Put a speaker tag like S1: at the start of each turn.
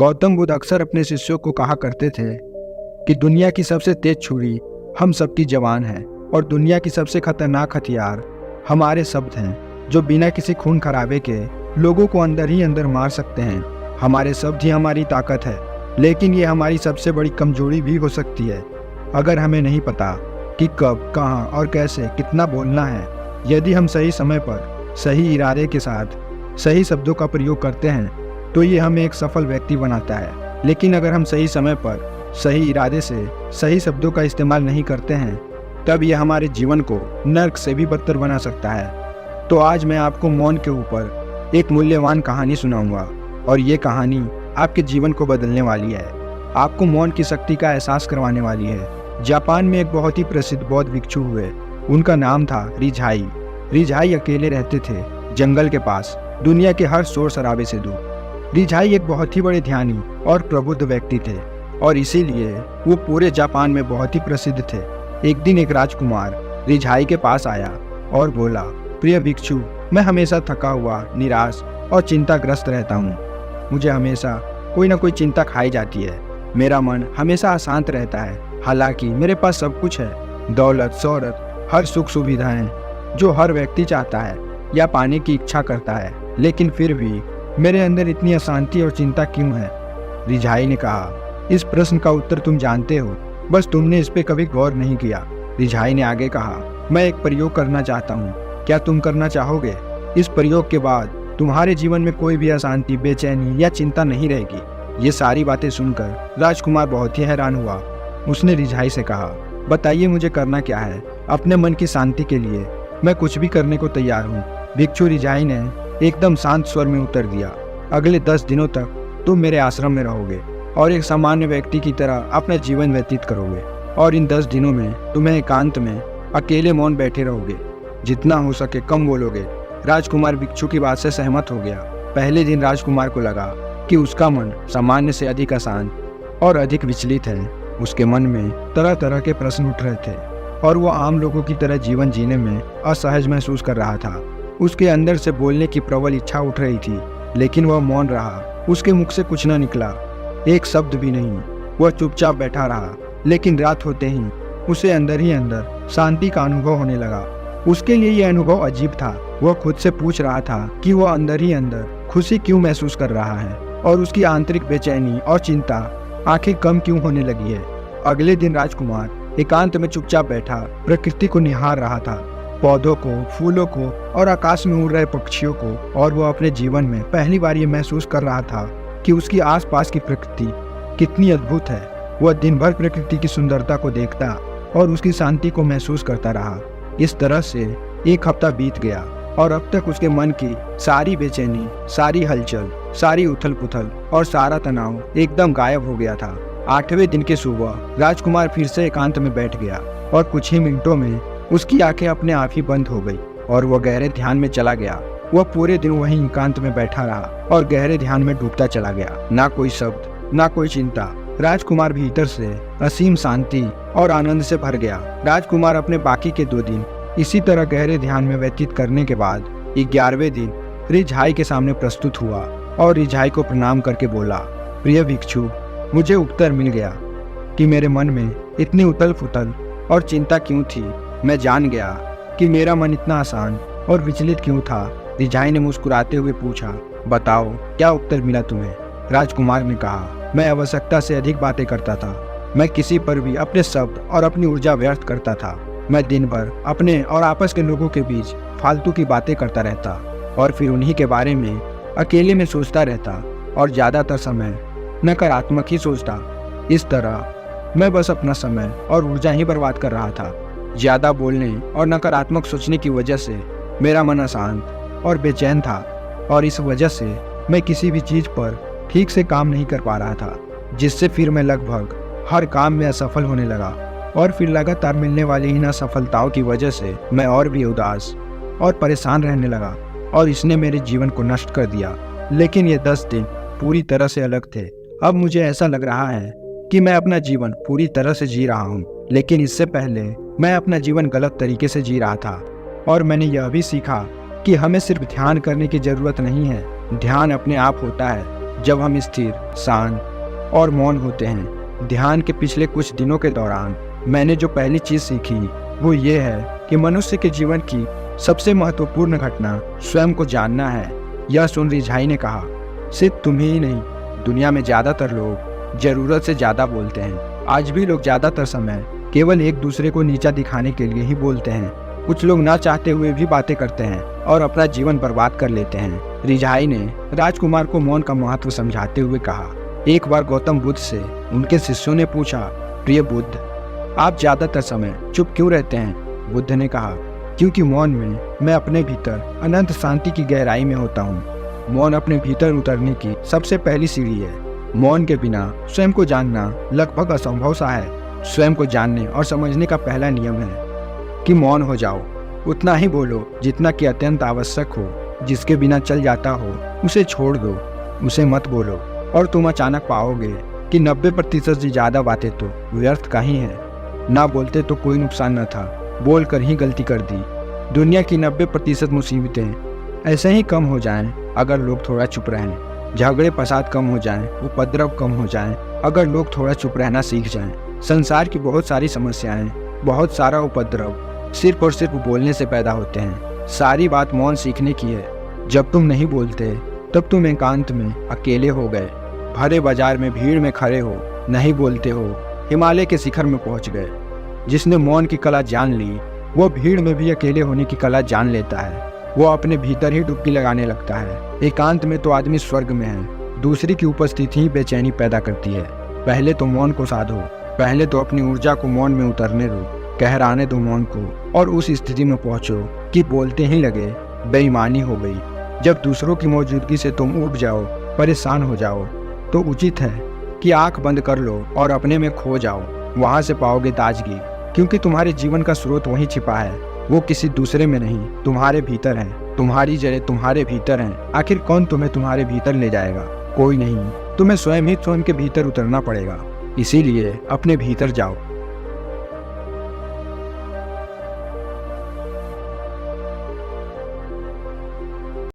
S1: गौतम बुद्ध अक्सर अपने शिष्यों को कहा करते थे कि दुनिया की सबसे तेज छुरी हम सबकी जबान है और दुनिया की सबसे खतरनाक हथियार हमारे शब्द हैं, जो बिना किसी खून खराबे के लोगों को अंदर ही अंदर मार सकते हैं। हमारे शब्द ही हमारी ताकत है, लेकिन ये हमारी सबसे बड़ी कमजोरी भी हो सकती है अगर हमें नहीं पता कि कब, कहाँ और कैसे कितना बोलना है। यदि हम सही समय पर सही इरादे के साथ सही शब्दों का प्रयोग करते हैं तो ये हमें एक सफल व्यक्ति बनाता है, लेकिन अगर हम सही समय पर सही इरादे से सही शब्दों का इस्तेमाल नहीं करते हैं तब यह हमारे जीवन को नर्क से भी बदतर बना सकता है। तो आज मैं आपको मौन के ऊपर एक मूल्यवान कहानी सुनाऊंगा और ये कहानी आपके जीवन को बदलने वाली है, आपको मौन की शक्ति का एहसास करवाने वाली है। जापान में एक बहुत ही प्रसिद्ध बौद्ध भिक्षु हुए, उनका नाम था रिझाई। रिझाई अकेले रहते थे जंगल के पास, दुनिया के हर शोर शराबे से दूर। रिझाई एक बहुत ही बड़े ध्यानी और प्रबुद्ध व्यक्ति थे और इसीलिए वो पूरे जापान में बहुत ही प्रसिद्ध थे। एक दिन एक राजकुमार रिझाई के पास आया और बोला, प्रिय भिक्षु, मैं हमेशा थका हुआ, निराश और चिंताग्रस्त रहता हूँ। मुझे हमेशा कोई ना कोई चिंता खाई जाती है। मेरा मन हमेशा अशांत रहता है, हालांकि मेरे पास सब कुछ है, दौलत, शोहरत, हर सुख सुविधाएं जो हर व्यक्ति चाहता है या पाने की इच्छा करता है, लेकिन फिर भी मेरे अंदर इतनी अशांति और चिंता क्यों है? रिझाई ने कहा, इस प्रश्न का उत्तर तुम जानते हो, बस तुमने इस पे कभी गौर नहीं किया। रिझाई ने आगे कहा, मैं एक प्रयोग करना चाहता हूँ, क्या तुम करना चाहोगे? इस प्रयोग के बाद तुम्हारे जीवन में कोई भी अशांति, बेचैनी या चिंता नहीं रहेगी। ये सारी बातें सुनकर राजकुमार बहुत ही हैरान हुआ। उसने रिझाई से कहा, बताइए मुझे करना क्या है? अपने मन की शांति के लिए मैं कुछ भी करने को तैयार हूँ। भिक्षु रिझाई ने एकदम शांत स्वर में उत्तर दिया, अगले 10 दिनों तक तुम मेरे आश्रम में रहोगे और एक सामान्य व्यक्ति की तरह अपना जीवन व्यतीत करोगे और इन 10 दिनों में तुम्हें एकांत में अकेले मौन बैठे रहोगे, जितना हो सके कम बोलोगे। राजकुमार भिक्षु की बात से सहमत हो गया। पहले दिन राजकुमार को लगा कि उसका मन सामान्य से अधिक अशांत और अधिक विचलित है। उसके मन में तरह तरह के प्रश्न उठ रहे थे और वो आम लोगों की तरह जीवन जीने में असहज महसूस कर रहा था। उसके अंदर से बोलने की प्रबल इच्छा उठ रही थी, लेकिन वह मौन रहा। उसके मुख से कुछ न निकला, एक शब्द भी नहीं। वह चुपचाप बैठा रहा, लेकिन रात होते ही उसे अंदर ही अंदर शांति का अनुभव होने लगा। उसके लिए यह अनुभव अजीब था। वह खुद से पूछ रहा था कि वह अंदर ही अंदर खुशी क्यों महसूस कर रहा है और उसकी आंतरिक बेचैनी और चिंता आखिर कम क्यों होने लगी है। अगले दिन राजकुमार एकांत में चुपचाप बैठा प्रकृति को निहार रहा था, पौधों को, फूलों को और आकाश में उड़ रहे पक्षियों को, और वो अपने जीवन में पहली बार ये महसूस कर रहा था कि उसकी आसपास की प्रकृति कितनी अद्भुत है। वह दिन भर प्रकृति की सुंदरता को देखता और उसकी शांति को महसूस करता रहा। इस तरह से एक हफ्ता बीत गया और अब तक उसके मन की सारी बेचैनी, सारी हलचल, सारी उथल पुथल और सारा तनाव एकदम गायब हो गया था। 8वें दिन की सुबह राजकुमार फिर से एकांत में बैठ गया और कुछ ही मिनटों में उसकी आंखें अपने आप ही बंद हो गई और वह गहरे ध्यान में चला गया। वह पूरे दिन वहीं एकांत में बैठा रहा और गहरे ध्यान में डूबता चला गया। ना कोई शब्द, ना कोई चिंता। राजकुमार भीतर से असीम शांति और आनंद से भर गया। राजकुमार अपने बाकी के 2 दिन इसी तरह गहरे ध्यान में व्यतीत करने के बाद 11वें दिन रिझाई के सामने प्रस्तुत हुआ और रिझाई को प्रणाम करके बोला, प्रिय भिक्षु, मुझे उत्तर मिल गया कि मेरे मन में इतनी उथल पुथल और चिंता क्यों थी। मैं जान गया कि मेरा मन इतना आसान और विचलित क्यों था। रिझाई ने मुस्कुराते हुए पूछा, बताओ क्या उत्तर मिला तुम्हें? राजकुमार ने कहा, मैं आवश्यकता से अधिक बातें करता था। मैं किसी पर भी अपने शब्द और अपनी ऊर्जा व्यर्थ करता था। मैं दिन भर अपने और आपस के लोगों के बीच फालतू की बातें करता रहता और फिर उन्हीं के बारे में अकेले में सोचता रहता और ज़्यादातर समय नकारात्मक ही सोचता। इस तरह मैं बस अपना समय और ऊर्जा ही बर्बाद कर रहा था। ज़्यादा बोलने और नकारात्मक सोचने की वजह से मेरा मन अशांत और बेचैन था और इस वजह से मैं किसी भी चीज़ पर ठीक से काम नहीं कर पा रहा था, जिससे फिर मैं लगभग हर काम में असफल होने लगा और फिर लगातार मिलने वाली इन असफलताओं की वजह से मैं और भी उदास और परेशान रहने लगा और इसने मेरे जीवन को नष्ट कर दिया। लेकिन ये 10 दिन पूरी तरह से अलग थे। अब मुझे ऐसा लग रहा है कि मैं अपना जीवन पूरी तरह से जी रहा हूँ, लेकिन इससे पहले मैं अपना जीवन गलत तरीके से जी रहा था। और मैंने यह भी सीखा कि हमें सिर्फ ध्यान करने की जरूरत नहीं है, ध्यान अपने आप होता है। जब हम स्थिर, शांत और मौन होते हैं। ध्यान के पिछले कुछ दिनों के दौरान मैंने जो पहली चीज सीखी वो ये है कि मनुष्य के जीवन की सबसे महत्वपूर्ण घटना स्वयं को जानना है। यह सुन रिझाई ने कहा, सिर्फ तुम्हें ही नहीं, दुनिया में ज्यादातर लोग जरूरत से ज्यादा बोलते हैं। आज भी लोग ज्यादातर समय केवल एक दूसरे को नीचा दिखाने के लिए ही बोलते हैं। कुछ लोग ना चाहते हुए भी बातें करते हैं और अपना जीवन बर्बाद कर लेते हैं। रिझाई ने राजकुमार को मौन का महत्व समझाते हुए कहा, एक बार गौतम बुद्ध से उनके शिष्यों ने पूछा, प्रिय बुद्ध, आप ज्यादातर समय चुप क्यों रहते हैं? बुद्ध ने कहा, क्योंकि मौन में मैं अपने भीतर अनंत शांति की गहराई में होता हूँ। मौन अपने भीतर उतरने की सबसे पहली सीढ़ी है। मौन के बिना स्वयं को जानना लगभग असंभव सा है। स्वयं को जानने और समझने का पहला नियम है कि मौन हो जाओ। उतना ही बोलो जितना कि अत्यंत आवश्यक हो। जिसके बिना चल जाता हो उसे छोड़ दो, उसे मत बोलो। और तुम अचानक पाओगे कि 90% से ज्यादा बातें तो व्यर्थ का ही है। ना बोलते तो कोई नुकसान न था, बोलकर ही गलती कर दी। दुनिया की 90% मुसीबतें ऐसे ही कम हो जाएं अगर लोग थोड़ा चुप रहें। झगड़े फसाद कम हो जाएं, उपद्रव कम हो जाएं अगर लोग थोड़ा चुप रहना सीख जाएं। संसार की बहुत सारी समस्याएं, बहुत सारा उपद्रव सिर्फ और सिर्फ बोलने से पैदा होते हैं। सारी बात मौन सीखने की है। जब तुम नहीं बोलते तब तुम एकांत में अकेले हो गए, भरे बाजार में भीड़ में खड़े हो, नहीं बोलते हो, हिमालय के शिखर में पहुंच गए। जिसने मौन की कला जान ली वो भीड़ में भी अकेले होने की कला जान लेता है। वो अपने भीतर ही डुबकी लगाने लगता है। एकांत में तो आदमी स्वर्ग में है। दूसरी की उपस्थिति ही बेचैनी पैदा करती है। पहले तो मौन को साधो, पहले तो अपनी ऊर्जा को मौन में उतरने दो, कहराने दो मौन को, और उस स्थिति में पहुंचो कि बोलते ही लगे बेईमानी हो गई। जब दूसरों की मौजूदगी से तुम उब जाओ, परेशान हो जाओ, तो उचित है कि आंख बंद कर लो और अपने में खो जाओ। वहां से पाओगे ताजगी, क्योंकि तुम्हारे जीवन का स्रोत वहीं छिपा है। वो किसी दूसरे में नहीं, तुम्हारे भीतर है। तुम्हारी जड़ें तुम्हारे भीतर हैं। आखिर कौन तुम्हें तुम्हारे भीतर ले जाएगा? कोई नहीं। तुम्हें स्वयं ही स्वयं के भीतर उतरना पड़ेगा। इसीलिए अपने भीतर जाओ।